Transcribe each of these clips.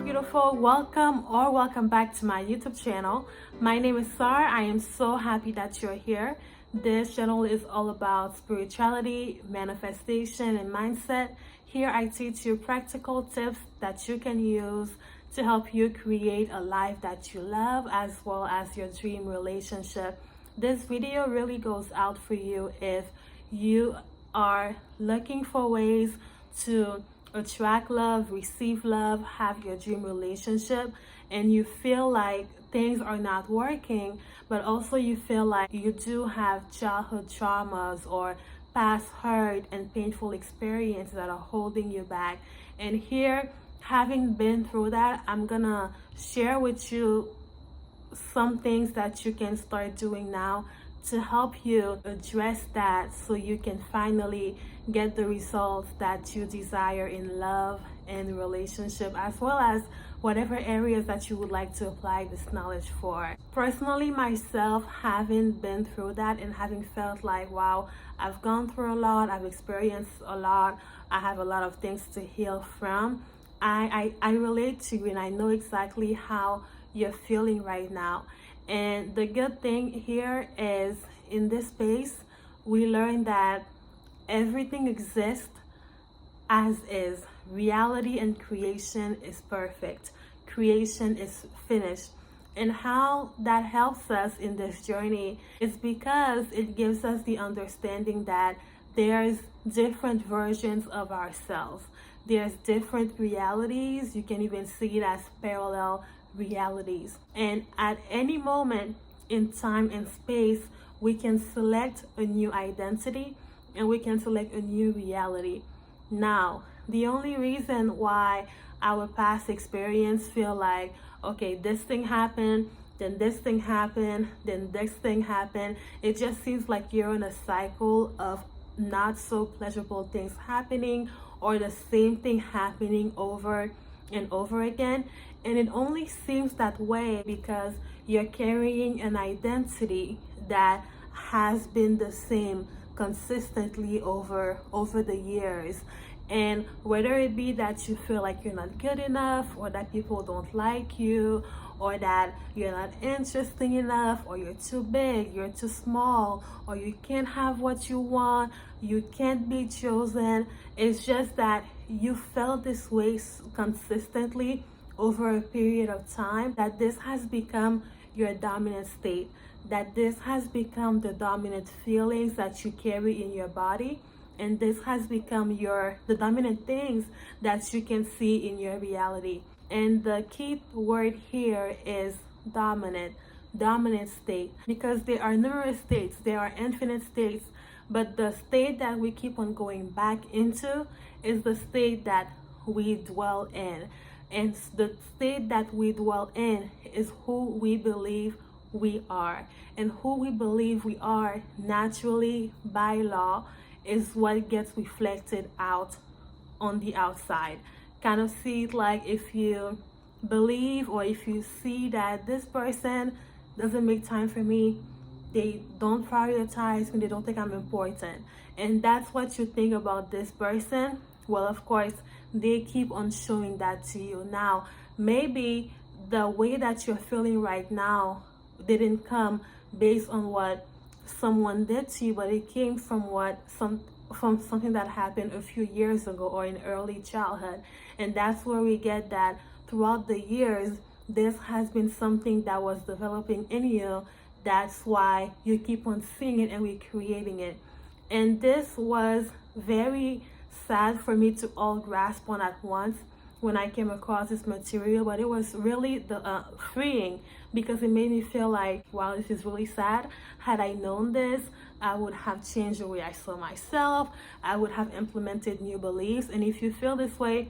beautiful. Welcome back to my YouTube channel. My name is Sar. I am so happy that you're here. This channel is all about spirituality, manifestation, and mindset. Here I teach you practical tips that you can use to help you create a life that you love, as well as your dream relationship. This video really goes out for you if you are looking for ways to attract love, receive love, have your dream relationship, and you feel like things are not working, but also you feel like you do have childhood traumas or past hurt and painful experiences that are holding you back. And here, having been through that, I'm gonna share with you some things that you can start doing now to help you address that, so you can finally get the results that you desire in love and relationship, as well as whatever areas that you would like to apply this knowledge for. Personally, myself, having been through that and having felt like, wow, I've gone through a lot, I've experienced a lot, I have a lot of things to heal from, I relate to you, and I know exactly how you're feeling right now. And the good thing here is, in this space, we learn that everything exists as is. Reality and creation is perfect. Creation is finished. And how that helps us in this journey is because it gives us the understanding that there's different versions of ourselves. There's different realities. You can even see it as parallel realities. And at any moment in time and space, we can select a new identity and we can select a new reality. Now, the only reason why our past experience feel like, okay, this thing happened, then this thing happened, then this thing happened, it just seems like you're in a cycle of not so pleasurable things happening, or the same thing happening over and over again. And it only seems that way because you're carrying an identity that has been the same consistently over the years. And whether it be that you feel like you're not good enough, or that people don't like you, or that you're not interesting enough, or you're too big, you're too small, or you can't have what you want, you can't be chosen, it's just that you felt this way consistently over a period of time, that this has become your dominant state, that this has become the dominant feelings that you carry in your body, and this has become the dominant things that you can see in your reality. And the key word here is dominant state, because there are numerous states, there are infinite states, but the state that we keep on going back into is the state that we dwell in. And the state that we dwell in is who we believe we are. And who we believe we are naturally, by law, is what gets reflected out on the outside. Kind of see it like, if you believe, or if you see that this person doesn't make time for me, they don't prioritize me, they don't think I'm important, and that's what you think about this person, well, of course, they keep on showing that to you. Now, maybe the way that you're feeling right now didn't come based on what someone did to you, but it came from from something that happened a few years ago, or in early childhood. And that's where we get that throughout the years, this has been something that was developing in you. That's why you keep on seeing it and recreating it. And this was very sad for me to all grasp on at once when I came across this material, but it was really freeing, because it made me feel like, wow, this is really sad. Had I known this, I would have changed the way I saw myself. I would have implemented new beliefs. And if you feel this way,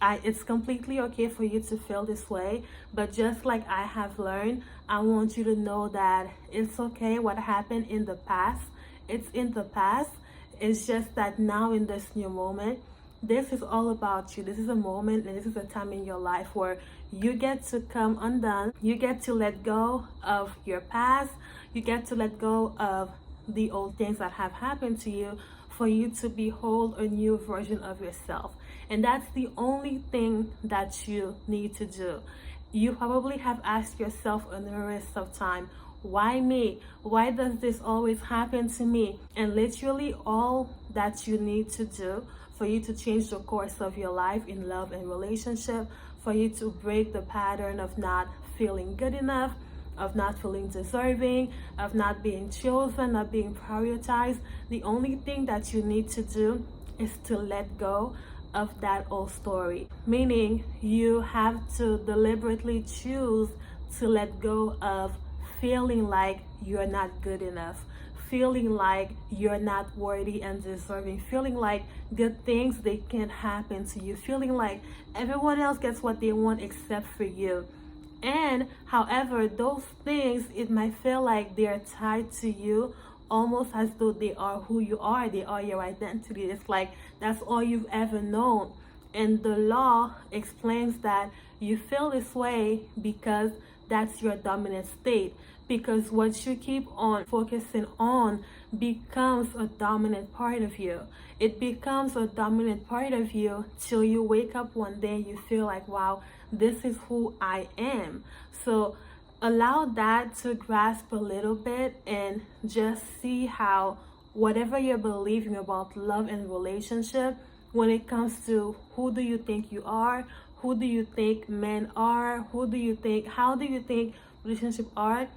it's completely okay for you to feel this way. But just like I have learned, I want you to know that it's okay. What happened in the past, it's in the past. It's just that now, in this new moment, this is all about you. This is a moment, and this is a time in your life where you get to come undone. You get to let go of your past. You get to let go of the old things that have happened to you, for you to behold a new version of yourself. And that's the only thing that you need to do. You probably have asked yourself a numerous of time, why me? Why does this always happen to me? And literally all that you need to do for you to change the course of your life in love and relationship, for you to break the pattern of not feeling good enough, of not feeling deserving, of not being chosen, not being prioritized, the only thing that you need to do is to let go of that old story. Meaning you have to deliberately choose to let go of feeling like you're not good enough, feeling like you're not worthy and deserving, feeling like good things they can't happen to you, feeling like everyone else gets what they want except for you. And however, those things, it might feel like they're tied to you, almost as though they are who you are, they are your identity. It's like that's all you've ever known. And the law explains that you feel this way because that's your dominant state. Because what you keep on focusing on becomes a dominant part of you. It becomes a dominant part of you till you wake up one day and you feel like, wow, this is who I am. So allow that to grasp a little bit and just see how whatever you're believing about love and relationship, when it comes to who do you think you are, who do you think men are, how do you think relationships are,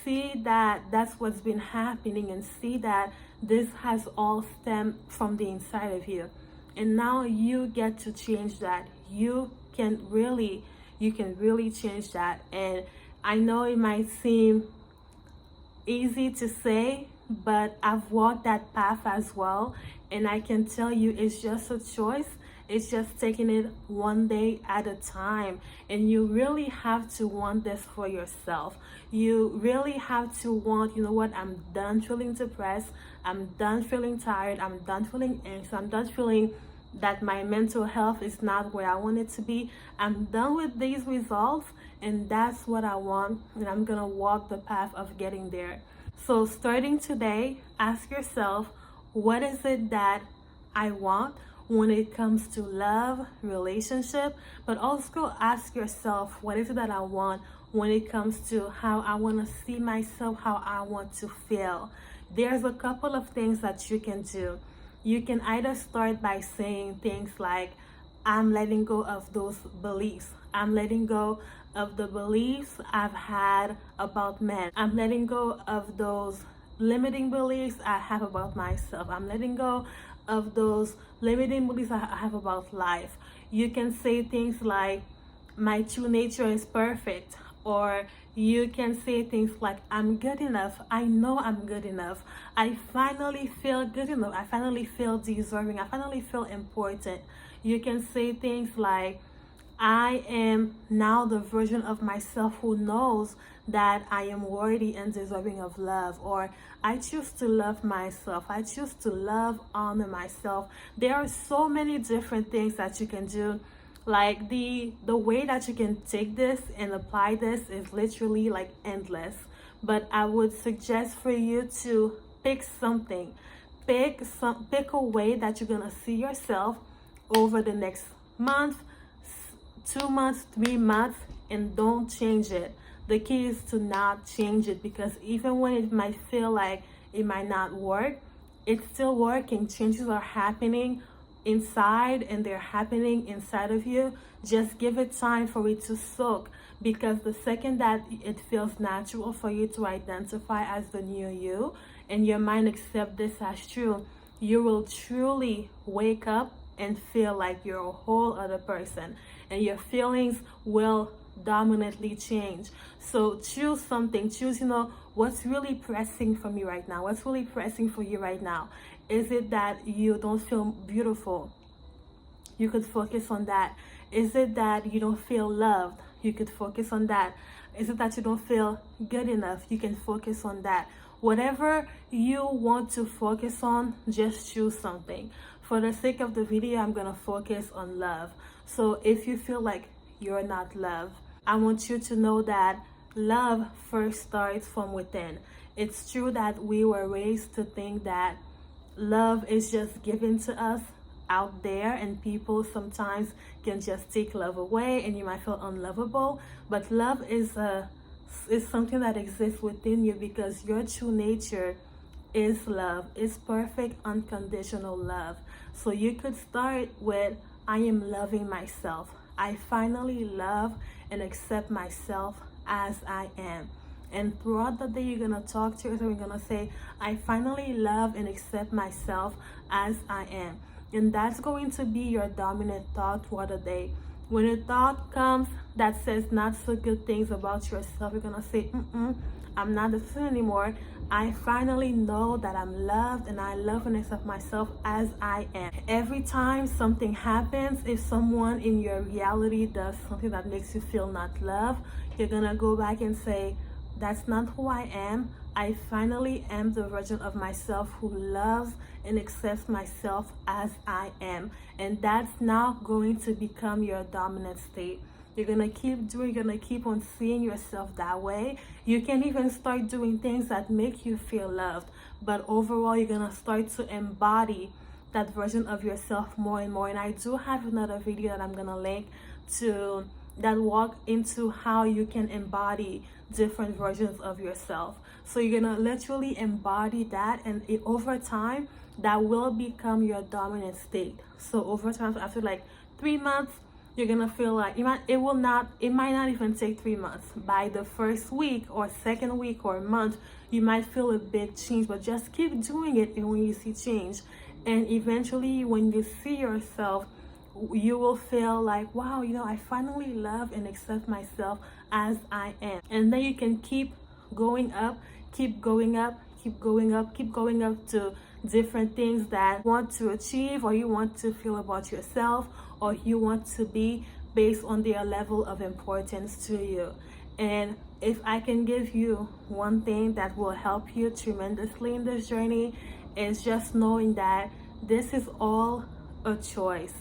see that that's what's been happening, and see that this has all stemmed from the inside of you. And now you get to change that. You can really change that. And I know it might seem easy to say, but I've walked that path as well, and I can tell you it's just a choice. It's just taking it one day at a time. And you really have to want this for yourself. You really have to want, you know what, I'm done feeling depressed, I'm done feeling tired, I'm done feeling anxious, I'm done feeling that my mental health is not where I want it to be. I'm done with these results, and that's what I want, and I'm gonna walk the path of getting there. So starting today, ask yourself, what is it that I want when it comes to love, relationship? But also ask yourself, what is it that I want when it comes to how I want to see myself, how I want to feel? There's a couple of things that you can do. You can either start by saying things like, I'm letting go of those beliefs. I'm letting go of the beliefs I've had about men. I'm letting go of those limiting beliefs I have about myself. I'm letting go of those limiting beliefs I have about life. You can say things like, my true nature is perfect. Or you can say things like, I'm good enough. I know I'm good enough. I finally feel good enough. I finally feel deserving. I finally feel important. You can say things like, I am now the version of myself who knows that I am worthy and deserving of love. Or I choose to love myself. I choose to love, honor myself. There are so many different things that you can do. Like the way that you can take this and apply this is literally like endless. But I would suggest for you to pick something. Pick a way that you're gonna see yourself over the next month, 2 months, 3 months, and don't change it. The key is to not change it, because even when it might feel like it might not work, it's still working. Changes are happening inside, and they're happening inside of you. Just give it time for it to soak, because the second that it feels natural for you to identify as the new you, and your mind accept this as true, you will truly wake up and feel like you're a whole other person, and your feelings will dominantly change. So choose something. Choose, what's really pressing for me right now. What's really pressing for you right now? Is it that you don't feel beautiful? You could focus on that. Is it that you don't feel loved? You could focus on that. Is it that you don't feel good enough? You can focus on that. Whatever you want to focus on, just choose something. For the sake of the video, I'm gonna focus on love. So if you feel like you're not loved, I want you to know that love first starts from within. It's true that we were raised to think that love is just given to us out there, and people sometimes can just take love away and you might feel unlovable. But love is something that exists within you, because your true nature is love. It's perfect unconditional love. So you could start with, I am loving myself. I finally love and accept myself as I am. And throughout the day, you're going to talk to yourself. You're going to say, I finally love and accept myself as I am. And that's going to be your dominant thought throughout the day. When a thought comes that says not so good things about yourself, you're going to say, I'm not the same anymore. I finally know that I'm loved, and I love and accept myself as I am. Every time something happens, if someone in your reality does something that makes you feel not loved, you're going to go back and say, that's not who I am. I finally am the version of myself who loves and accepts myself as I am. And that's now going to become your dominant state. You're going to keep doing, you're going to keep on seeing yourself that way. You can even start doing things that make you feel loved. But overall, you're going to start to embody that version of yourself more and more. And I do have another video that I'm going to link to that walk into how you can embody different versions of yourself. So you're going to literally embody that, and over time, that will become your dominant state. So over time, after like 3 months, you're gonna feel like it might not even take 3 months. By the first week or second week or month, you might feel a big change, but just keep doing it. And when you see change, and eventually when you see yourself, you will feel like, wow, I finally love and accept myself as I am. And then you can keep going up, keep going up, keep going up, keep going up to different things that you want to achieve, or you want to feel about yourself, or you want to be, based on their level of importance to you. And if I can give you one thing that will help you tremendously in this journey, is just knowing that this is all a choice.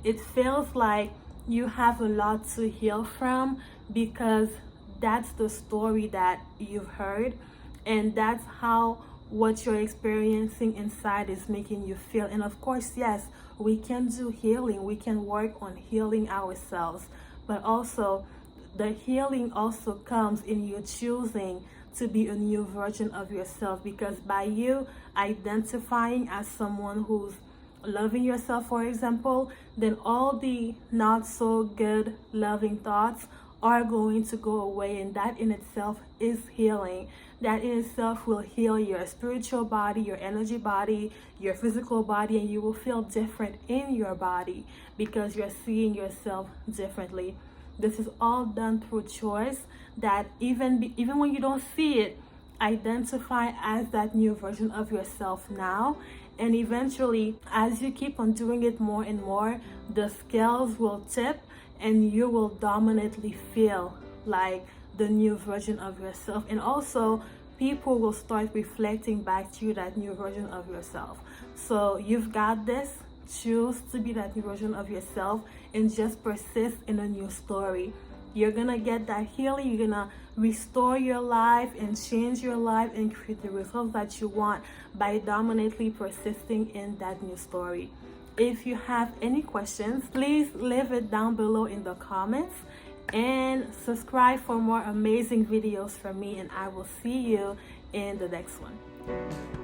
It feels like you have a lot to heal from, because that's the story that you've heard, and that's how what you're experiencing inside is making you feel. And of course, yes, we can do healing. We can work on healing ourselves, but also the healing also comes in you choosing to be a new version of yourself, because by you identifying as someone who's loving yourself, for example, then all the not so good loving thoughts are going to go away, and that in itself is healing. That in itself will heal your spiritual body, your energy body, your physical body, and you will feel different in your body because you're seeing yourself differently. This is all done through choice, that even when you don't see it, identify as that new version of yourself now. And eventually, as you keep on doing it more and more, the scales will tip and you will dominantly feel like the new version of yourself. And also, people will start reflecting back to you that new version of yourself. So you've got this. Choose to be that new version of yourself and just persist in a new story. You're gonna get that healing. You're gonna restore your life and change your life and create the results that you want by dominantly persisting in that new story. If you have any questions, please leave it down below in the comments, and subscribe for more amazing videos from me, and I will see you in the next one.